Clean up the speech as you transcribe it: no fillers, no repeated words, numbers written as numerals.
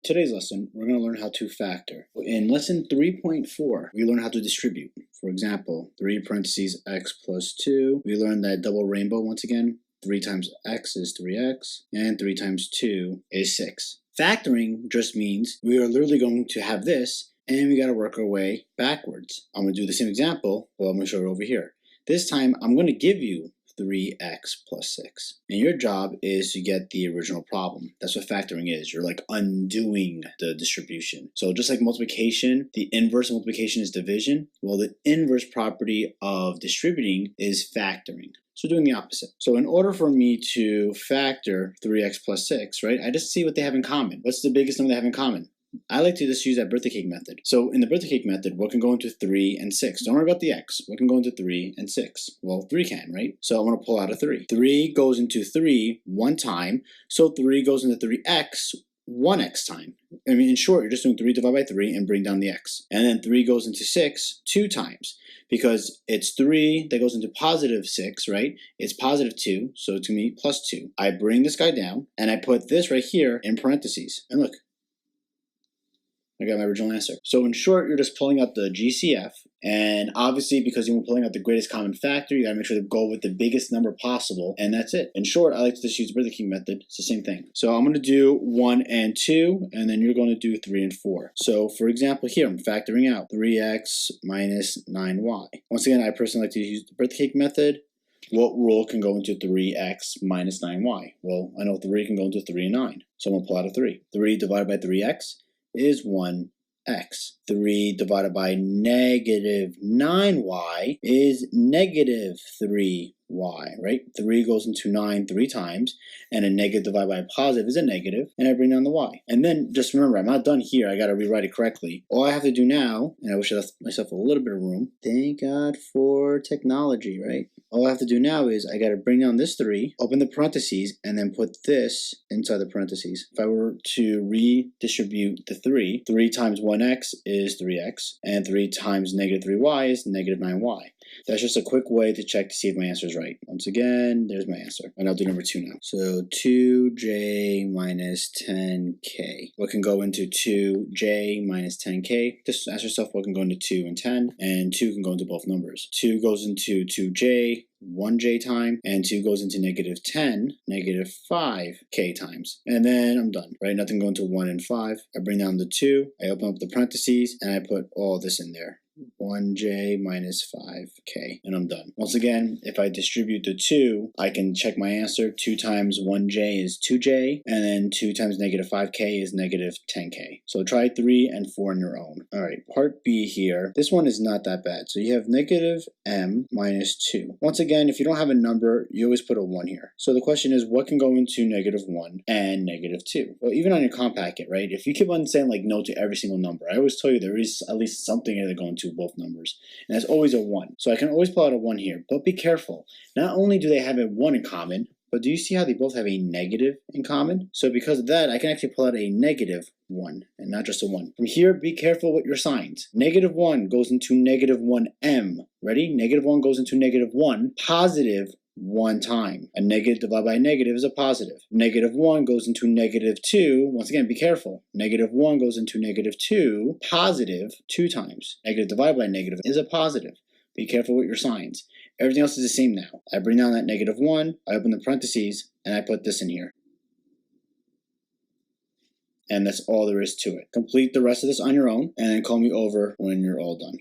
Today's lesson, we're going to learn how to factor. In lesson 3.4, we learn how to distribute. For example, 3 parentheses x plus 2. We learned that double rainbow once again. 3 times x is 3x, and 3 times 2 is 6. Factoring just means we are literally going to have this, and we got to work our way backwards. I'm going to do the same example, but I'm going to show it over here. This time, I'm going to give you 3x plus 6. And your job is to get the original problem. That's what factoring is. You're like undoing the distribution. So just like multiplication, the inverse of multiplication is division. Well, the inverse property of distributing is factoring. So doing the opposite. So in order for me to factor 3x plus 6, right, I just see what they have in common. What's the biggest number they have in common? I like to just use that birthday cake method. So in the birthday cake method, what can go into 3 and 6? Don't worry about the x. What can go into 3 and 6? Well, 3 can, right? So I'm going to pull out a 3. 3 goes into 3 one time. So 3 goes into 3x 1x time. I mean, in short, you're just doing 3 divided by 3 and bring down the x. And then 3 goes into 6 2 times. Because it's 3 that goes into positive 6, right? It's positive 2, so it's going to be plus 2. I bring this guy down, and I put this right here in parentheses. And look. I got my original answer. So in short, you're just pulling out the GCF, and obviously because you're pulling out the greatest common factor, you gotta make sure to go with the biggest number possible, and that's it. In short, I like to just use the birthday cake method. It's the same thing. So I'm gonna do 1 and 2, and then you're gonna do 3 and 4. So for example here, I'm factoring out 3x minus 9y. Once again, I personally like to use the birthday cake method. What rule can go into 3x minus 9y? Well, I know 3 can go into 3 and 9. So I'm gonna pull out a 3. 3 divided by 3x is 1x. 3 divided by negative 9y is negative 3y, right? 3 goes into 9 3 times, and a negative divided by a positive is a negative, and I bring down the y. And then just remember, I'm not done here. I got to rewrite it correctly. All I have to do now, and I wish I left myself a little bit of room. Thank God for technology, right? All I have to do now is I got to bring down this 3, open the parentheses, and then put this inside the parentheses. If I were to redistribute the 3 times 1x is 3x, and 3 times negative 3y is negative 9y. That's just a quick way to check to see if my answer is right. Once again, there's my answer. And I'll do number 2 now. So 2j minus 10k. What can go into 2j minus 10k? Just ask yourself what can go into 2 and 10, and 2 can go into both numbers. 2 goes into 2j 1j time, and 2 goes into negative 10, negative 5k times. And then I'm done, right? Nothing going to 1 and 5. I bring down the 2, I open up the parentheses, and I put all this in there. 1j minus 5k, and I'm done. Once again, if I distribute the 2, I can check my answer. 2 times 1j is 2j, and then 2 times negative 5k is negative 10k. So try 3 and 4 on your own. Alright, part B here. This one is not that bad. So you have negative m minus 2. Once again, if you don't have a number, you always put a 1 here. So the question is, what can go into negative 1 and negative 2? Well, even on your comp packet, right? If you keep on saying like no to every single number, I always tell you there is at least something here that go into both numbers, and that's always a 1. So I can always pull out a 1 here, but be careful. Not only do they have a 1 in common, but do you see how they both have a negative in common? So because of that, I can actually pull out a negative 1 and not just a 1. From here, be careful with your signs. Negative 1 goes into negative 1m. Ready? Negative 1 goes into negative 1. Positive 1 time. A negative divided by a negative is a positive. Negative 1 goes into negative 2. Once again, be careful. Negative 1 goes into negative 2. Positive 2 times. Negative divided by negative is a positive. Be careful with your signs. Everything else is the same now. I bring down that negative 1, I open the parentheses, and I put this in here. And that's all there is to it. Complete the rest of this on your own, and then call me over when you're all done.